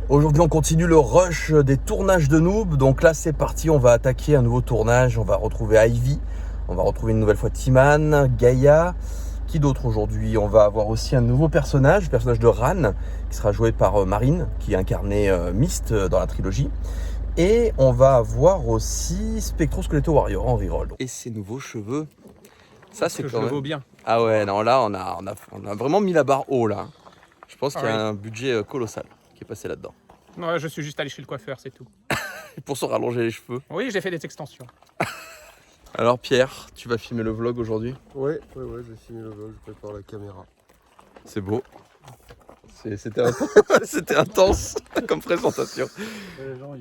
Aujourd'hui, on continue le rush des tournages de Noob. Donc là, c'est parti, on va attaquer un nouveau tournage. On va retrouver Ivy, on va retrouver une nouvelle fois Timan, Gaïa. Qui d'autre aujourd'hui? On va avoir aussi un nouveau personnage, le personnage de Ran, qui sera joué par Marine, qui incarnait Myst dans la trilogie. Et on va avoir aussi Spectro Skeleto Warrior en reroll. Et ses nouveaux cheveux, ça c'est quand même... vaut bien. Ah ouais, non, là on a vraiment mis la barre haut là. Je pense qu'il y a un budget colossal qui est passé là-dedans. Non, je suis juste allé chez le coiffeur, c'est tout. Pour se rallonger les cheveux. Oui, j'ai fait des extensions. Alors Pierre, tu vas filmer le vlog aujourd'hui? Ouais, je vais filmer le vlog, je prépare la caméra. C'est beau. C'était intense comme présentation. Les gens,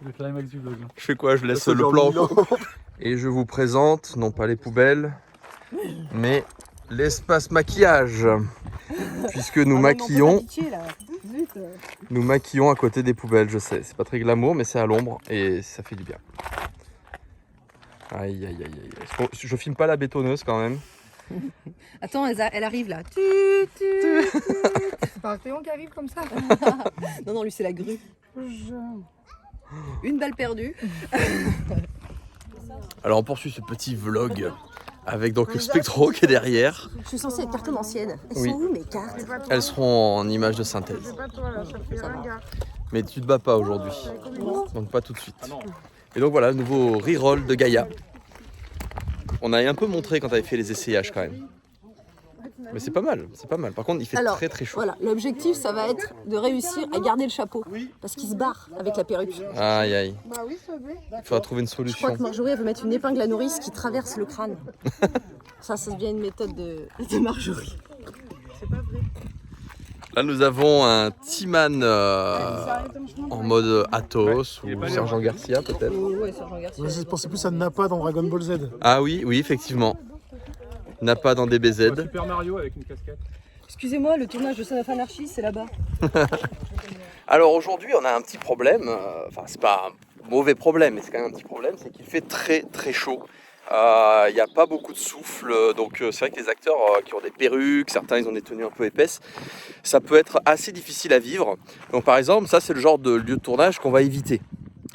le climax du vlog. Je fais quoi? Je laisse le plan. Et je vous présente, non pas les poubelles, mais l'espace maquillage. Puisque nous maquillons. Nous maquillons à côté des poubelles, je sais. C'est pas très glamour, mais c'est à l'ombre et ça fait du bien. Aïe, aïe, aïe, aïe. Je filme pas la bétonneuse quand même. Attends, elle arrive là. C'est pas un crayon qui arrive comme ça. Non, lui c'est la grue. Une balle perdue. Alors on poursuit ce petit vlog avec donc Spectro qui est derrière. Je suis censée être cartomancienne. Elles Oui. sont où mes cartes? Elles seront en images de synthèse. C'est pas toi là, ça fait un gars. Mais tu te bats pas aujourd'hui. Donc pas tout de suite. Et donc voilà, nouveau reroll de Gaïa. On a un peu montré quand tu avais fait les essayages quand même. Mais c'est pas mal, c'est pas mal. Par contre, il fait Alors, très chaud. Voilà, l'objectif ça va être de réussir à garder le chapeau. Parce qu'il se barre avec la perruque. Aïe aïe. Bah oui, ça va. Il faudra trouver une Je crois solution. que Marjorie elle veut mettre une épingle à nourrice qui traverse le crâne. Ça devient une méthode de Marjorie. Là nous avons un Timan en mode Athos ou Sergent Garcia peut-être. Ouais, Sergent Garcia. Je pensais plus à Nappa dans Dragon Ball Z. Ah oui, effectivement. Nappa dans DBZ. Super Mario avec une casquette. Excusez-moi, le tournage de Son of Anarchy c'est là-bas. Alors aujourd'hui on a un petit problème, enfin c'est pas un mauvais problème mais c'est quand même un petit problème, c'est qu'il fait très chaud. Il n'y a pas beaucoup de souffle, donc c'est vrai que les acteurs qui ont des perruques, certains ils ont des tenues un peu épaisses, ça peut être assez difficile à vivre. Donc par exemple ça c'est le genre de lieu de tournage qu'on va éviter.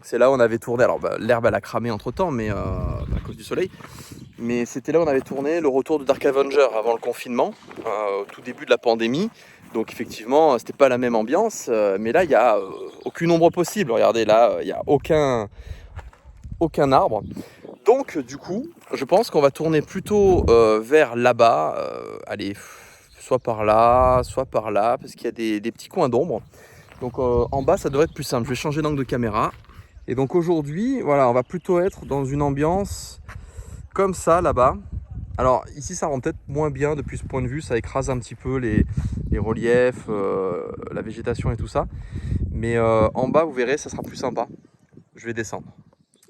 C'est là où on avait tourné, alors l'herbe elle a cramé entre temps mais à cause du soleil. Mais c'était là où on avait tourné le retour de Dark Avenger avant le confinement, au tout début de la pandémie. Donc effectivement, c'était pas la même ambiance, mais là il n'y a aucune ombre possible. Regardez, là il n'y a aucun arbre. Donc du coup, je pense qu'on va tourner plutôt vers là-bas, allez, soit par là, parce qu'il y a des petits coins d'ombre. Donc en bas, ça devrait être plus simple. Je vais changer d'angle de caméra. Et donc aujourd'hui, voilà, on va plutôt être dans une ambiance comme ça là-bas. Alors ici ça rend peut-être moins bien depuis ce point de vue, ça écrase un petit peu les reliefs, la végétation et tout ça. Mais en bas vous verrez ça sera plus sympa. Je vais descendre.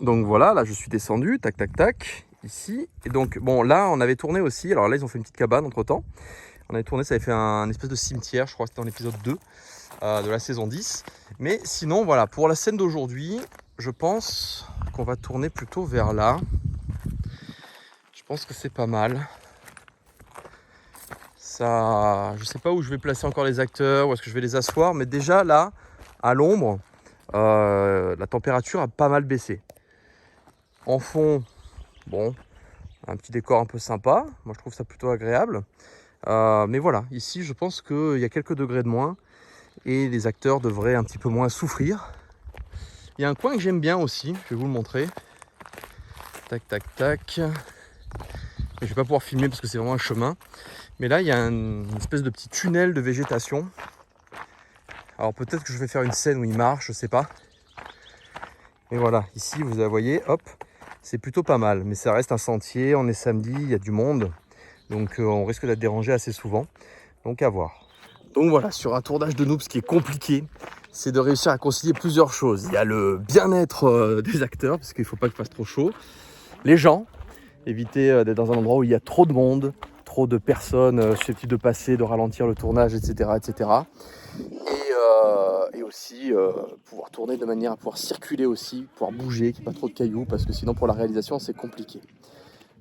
Donc voilà, là je suis descendu, tac tac tac, ici. Et donc bon là on avait tourné aussi, alors là ils ont fait une petite cabane entre temps. On avait tourné, ça avait fait un espèce de cimetière, je crois que c'était dans l'épisode 2 de la saison 10. Mais sinon voilà, pour la scène d'aujourd'hui, je pense qu'on va tourner plutôt vers là. Je pense que c'est pas mal. Ça, je sais pas où je vais placer encore les acteurs, où est-ce que je vais les asseoir, mais déjà là, à l'ombre, la température a pas mal baissé. En fond, bon, un petit décor un peu sympa. Moi, je trouve ça plutôt agréable. Mais voilà, ici, je pense qu'il y a quelques degrés de moins et les acteurs devraient un petit peu moins souffrir. Il y a un coin que j'aime bien aussi, je vais vous le montrer. Tac, tac, tac. Je ne vais pas pouvoir filmer parce que c'est vraiment un chemin. Mais là, il y a une espèce de petit tunnel de végétation. Alors peut-être que je vais faire une scène où il marche, je ne sais pas. Et voilà, ici, vous voyez, hop, c'est plutôt pas mal. Mais ça reste un sentier, on est samedi, il y a du monde. Donc on risque d'être dérangé assez souvent. Donc à voir. Donc voilà, sur un tournage de Noob, ce qui est compliqué, c'est de réussir à concilier plusieurs choses. Il y a le bien-être des acteurs, parce qu'il ne faut pas qu'il fasse trop chaud. Les gens. Éviter d'être dans un endroit où il y a trop de monde, trop de personnes susceptibles de passer, de ralentir le tournage, etc. etc. Et aussi pouvoir tourner de manière à pouvoir circuler aussi, pouvoir bouger, qu'il n'y ait pas trop de cailloux, parce que sinon pour la réalisation c'est compliqué.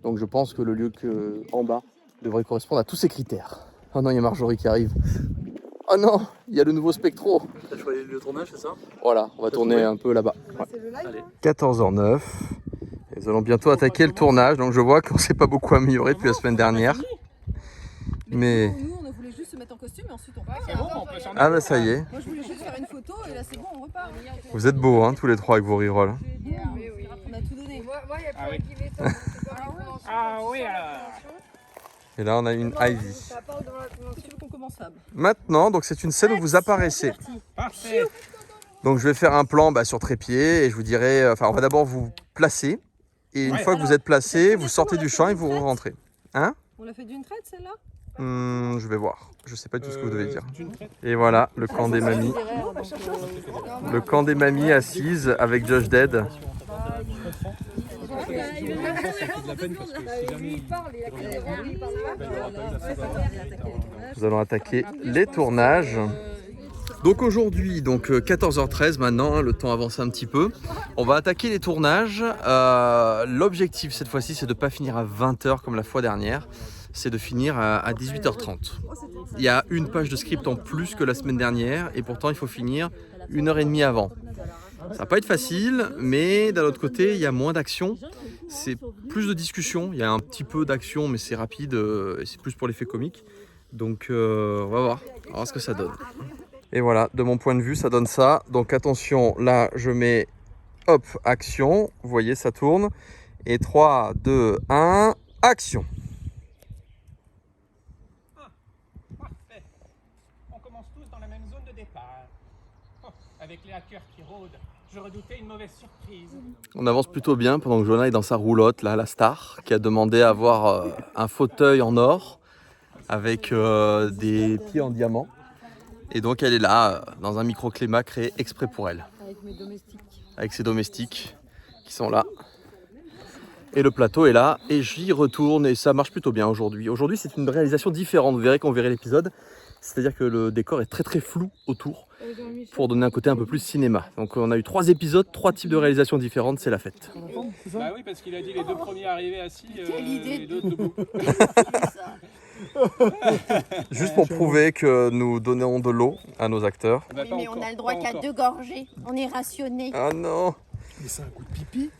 Donc je pense que le lieu en bas devrait correspondre à tous ces critères. Oh non, il y a Marjorie qui arrive. Oh non, il y a le nouveau Spectro. T'as choisi le tournage, c'est ça? Voilà, on va tourner un peu là-bas. Ouais. C'est le live. 14h09. Et nous allons bientôt attaquer le tournage. Donc je vois qu'on s'est pas beaucoup amélioré depuis la semaine dernière. Mais... Nous, on voulait juste se mettre en costume et ensuite on repart. C'est bon, on peut s'en Ah bah ça y est. Moi, je voulais juste faire une photo et là, c'est bon, on repart. Vous êtes beaux hein, tous les trois avec vos rerolls. On a tout donné. Moi, il y a Ah pas oui. qui m'étonne. C'est pas la convention. Ah oui, alors. Et là on a une Ivy. Ça part devant la convention. Tu veux qu'on commence, Fab? Maintenant, donc c'est une scène où vous apparaissez. Parfait. Donc je vais faire un plan sur trépied et je vous dirai, enfin on va d'abord vous placer. Et une Ouais. fois que vous êtes placé, vous sortez du champ et vous rentrez. Hein? On l'a fait d'une traite, celle-là? Je vais voir. Je sais pas du tout ce que vous devez dire. D'une traite. Et voilà, le camp des mamies. Le camp des mamies assises avec Josh Dead. Nous allons attaquer les tournages. Donc aujourd'hui, 14h13 maintenant, hein, le temps avance un petit peu. On va attaquer les tournages. L'objectif cette fois-ci, c'est de ne pas finir à 20h comme la fois dernière. C'est de finir à 18h30. Il y a une page de script en plus que la semaine dernière et pourtant il faut finir 1h30 avant. Ça va pas être facile, mais d'un autre côté, il y a moins d'action. C'est plus de discussion. Il y a un petit peu d'action, mais c'est rapide et c'est plus pour l'effet comique. Donc on va voir ce que ça donne. Et voilà, de mon point de vue, ça donne ça. Donc attention, là, je mets, hop, action. Vous voyez, ça tourne. Et 3, 2, 1, action. Parfait. On commence tous dans la même zone de départ. Oh, avec les hackers qui rôdent, je redoutais une mauvaise surprise. On avance plutôt bien pendant que Jonah est dans sa roulotte, là, la star, qui a demandé à avoir un fauteuil en or avec des pieds en diamant. Et donc elle est là, dans un microclimat créé exprès pour elle. Avec mes domestiques. Avec ses domestiques qui sont là. Et le plateau est là, et j'y retourne, et ça marche plutôt bien aujourd'hui. Aujourd'hui, c'est une réalisation différente, vous verrez quand vous verrez l'épisode. C'est-à-dire que le décor est très très flou autour, pour donner un côté un peu plus cinéma. Donc on a eu 3 épisodes, 3 types de réalisations différentes, c'est la fête. Bah oui, parce qu'il a dit les deux premiers arrivés assis, idée. les deux debout. Juste pour prouver que nous donnons de l'eau à nos acteurs. Bah, Oui, pas mais encore, on a le droit pas qu'à encore. 2 gorgées. On est rationné. Oh non! Mais c'est un coup de pipi.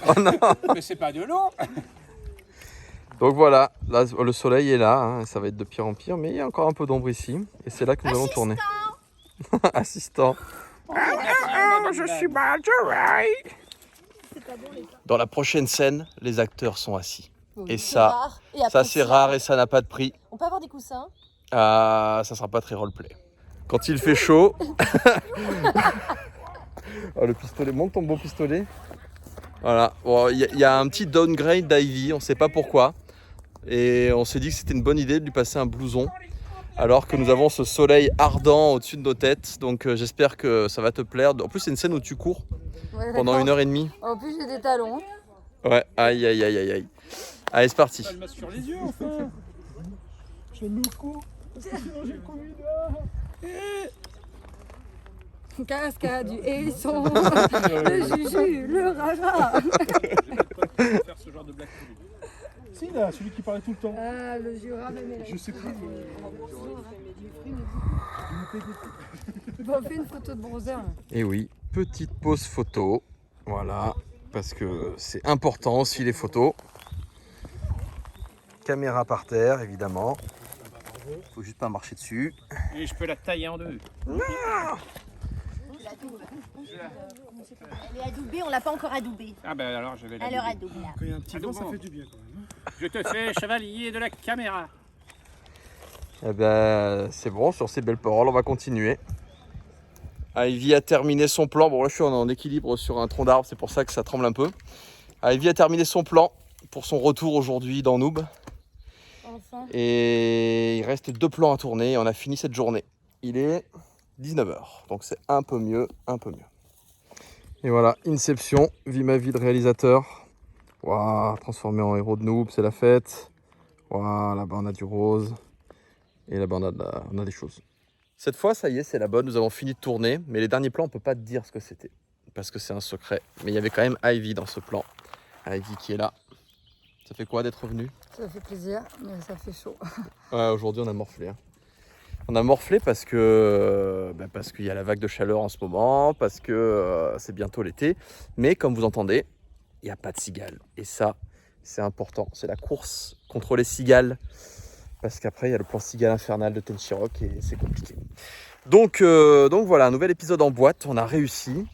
Oh non! Mais c'est pas de l'eau. Donc voilà, là le soleil est là, hein, ça va être de pire en pire, mais il y a encore un peu d'ombre ici, et c'est là que nous allons tourner. Assistant. Je suis Marjorie. Dans la prochaine scène, les acteurs sont assis. Et C'est ça, rare. Et après, ça c'est rare et ça n'a pas de prix. On peut avoir des coussins? Ça sera pas très roleplay. Quand il fait chaud. Oh, le pistolet, monte ton beau pistolet. Voilà, bon, il y a un petit downgrade d'Ivy, on sait pas pourquoi. Et on s'est dit que c'était une bonne idée de lui passer un blouson. Alors que nous avons ce soleil ardent au-dessus de nos têtes. Donc j'espère que ça va te plaire. En plus c'est une scène où tu cours pendant 1h30. En plus, j'ai des talons. Ouais, aïe aïe aïe aïe aïe. Allez c'est parti. Pas le masque sur les yeux, enfin. J'ai le coup. Parce que sinon j'ai le Covid. Cascade du hérisson, le juju, le rara. Faire ce genre de blague. Si, là, celui qui parlait tout le temps. Ah, le Jura, mais Je sais plus. Bon, on fait une photo de bronzer. Et oui, petite pause photo. Voilà, parce que c'est important aussi les photos. Caméra par terre, évidemment. Faut juste pas marcher dessus. Et je peux la tailler en deux. Elle est adoubée, on l'a pas encore adoubée. Ah ben alors je vais la Elle leur doubler. adoube là. Quand il y a un petit Ah, vent, donc ça bon. fait du bien quand même. Je te fais chevalier de la caméra. Eh ben, c'est bon, sur ces belles paroles, on va continuer. Ivy a terminé son plan. Bon, là, je suis en équilibre sur un tronc d'arbre, c'est pour ça que ça tremble un peu. Ivy a terminé son plan pour son retour aujourd'hui dans Noob. Enfin. Et il reste 2 plans à tourner et on a fini cette journée. Il est 19h, donc c'est un peu mieux, un peu mieux. Et voilà, Inception, vie ma vie de réalisateur. Waouh, transformé en héros de Noob, c'est la fête. Waouh, là-bas on a du rose. Et là-bas on a des choses. Cette fois, ça y est, c'est la bonne, nous avons fini de tourner. Mais les derniers plans, on ne peut pas te dire ce que c'était. Parce que c'est un secret. Mais il y avait quand même Ivy dans ce plan. Ivy qui est là. Ça fait quoi d'être revenu? Ça fait plaisir, mais ça fait chaud. Ouais, aujourd'hui on a morflé. Hein. On a morflé parce que parce qu'il y a la vague de chaleur en ce moment, parce que c'est bientôt l'été. Mais comme vous entendez, il n'y a pas de cigales. Et ça, c'est important. C'est la course contre les cigales. Parce qu'après, il y a le plan cigale infernal de Tenshirok et c'est compliqué. Donc voilà, un nouvel épisode en boîte. On a réussi.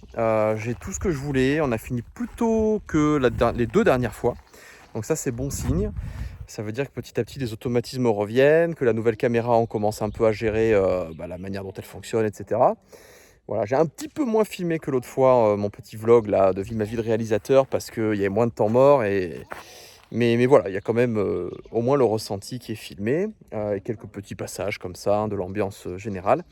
J'ai tout ce que je voulais. On a fini plus tôt que les 2 dernières fois. Donc ça, c'est bon signe. Ça veut dire que petit à petit, les automatismes reviennent, que la nouvelle caméra, on commence un peu à gérer la manière dont elle fonctionne, etc. Voilà, j'ai un petit peu moins filmé que l'autre fois mon petit vlog là, de ma vie de réalisateur parce qu'il y avait moins de temps mort. Mais voilà, il y a quand même au moins le ressenti qui est filmé et quelques petits passages comme ça, de l'ambiance générale.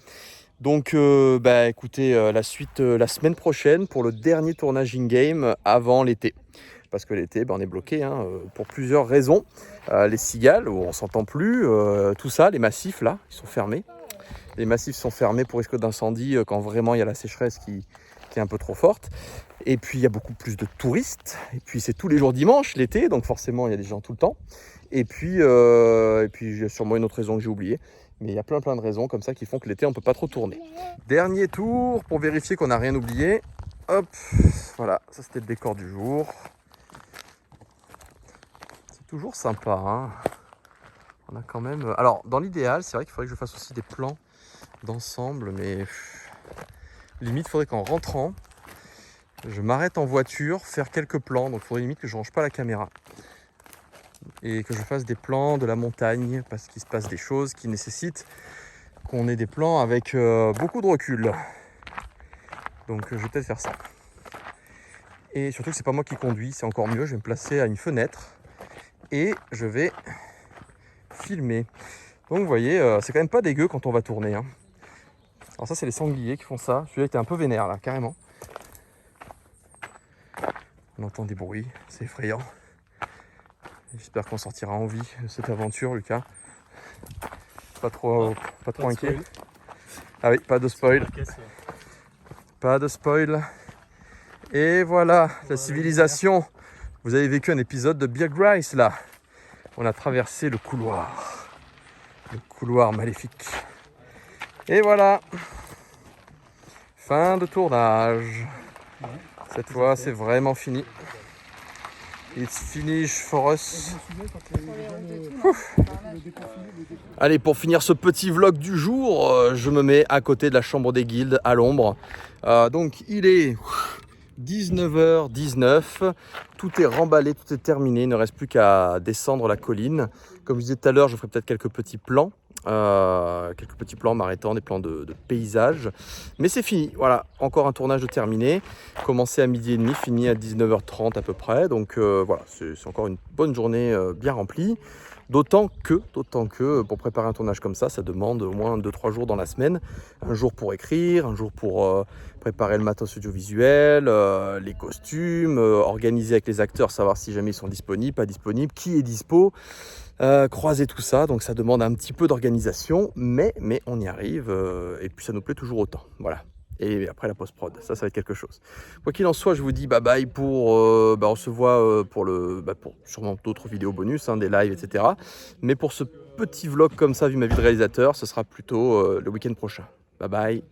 Donc écoutez, la suite la semaine prochaine pour le dernier tournage in-game avant l'été. Parce que l'été, on est bloqué pour plusieurs raisons. Les cigales, où on ne s'entend plus, tout ça, les massifs là, ils sont fermés. Les massifs sont fermés pour risque d'incendie quand vraiment il y a la sécheresse qui est un peu trop forte. Et puis il y a beaucoup plus de touristes. Et puis c'est tous les jours dimanche l'été, donc forcément il y a des gens tout le temps. Et puis il y a sûrement une autre raison que j'ai oubliée. Mais il y a plein de raisons comme ça qui font que l'été on ne peut pas trop tourner. Dernier tour pour vérifier qu'on n'a rien oublié. Hop, voilà, ça c'était le décor du jour. Toujours sympa, hein. On a quand même... Alors, dans l'idéal, c'est vrai qu'il faudrait que je fasse aussi des plans d'ensemble, mais limite, il faudrait qu'en rentrant, je m'arrête en voiture, faire quelques plans. Donc, il faudrait limite que je range pas la caméra et que je fasse des plans de la montagne parce qu'il se passe des choses qui nécessitent qu'on ait des plans avec beaucoup de recul. Donc, je vais peut-être faire ça. Et surtout que c'est pas moi qui conduis, c'est encore mieux. Je vais me placer à une fenêtre. Et je vais filmer. Donc vous voyez, c'est quand même pas dégueu quand on va tourner. Hein. Alors ça, c'est les sangliers qui font ça. Celui-là était un peu vénère là, carrément. On entend des bruits, c'est effrayant. J'espère qu'on sortira en vie de cette aventure, Lucas. Pas trop inquiet. Ah oui, pas de spoil. Pas de spoil. Et voilà, la civilisation. Vous avez vécu un épisode de Bear Grylls là. On a traversé le couloir maléfique. Et voilà. Fin de tournage. Cette fois, c'est vraiment fini. It's finished for us. Allez, pour finir ce petit vlog du jour, je me mets à côté de la chambre des guildes à l'ombre. Donc il est 19h19, tout est remballé, tout est terminé, il ne reste plus qu'à descendre la colline. Comme je disais tout à l'heure, je ferai peut-être quelques petits plans m'arrêtant, des plans de paysage. Mais c'est fini, voilà, encore un tournage de terminé. Commencé à 12h30, fini à 19h30 à peu près. Donc voilà, c'est encore une bonne journée bien remplie. D'autant que pour préparer un tournage comme ça demande au moins 2-3 jours dans la semaine. Un jour pour écrire, un jour pour préparer le matos audiovisuel, les costumes, organiser avec les acteurs, savoir si jamais ils sont disponibles, pas disponibles, qui est dispo, croiser tout ça. Donc ça demande un petit peu d'organisation, mais on y arrive et puis ça nous plaît toujours autant. Voilà. Et après la post-prod, ça va être quelque chose. Quoi qu'il en soit, je vous dis bye bye pour... on se voit pour sûrement d'autres vidéos bonus, des lives, etc. Mais pour ce petit vlog comme ça, vu ma vie de réalisateur, ce sera plutôt le week-end prochain. Bye bye.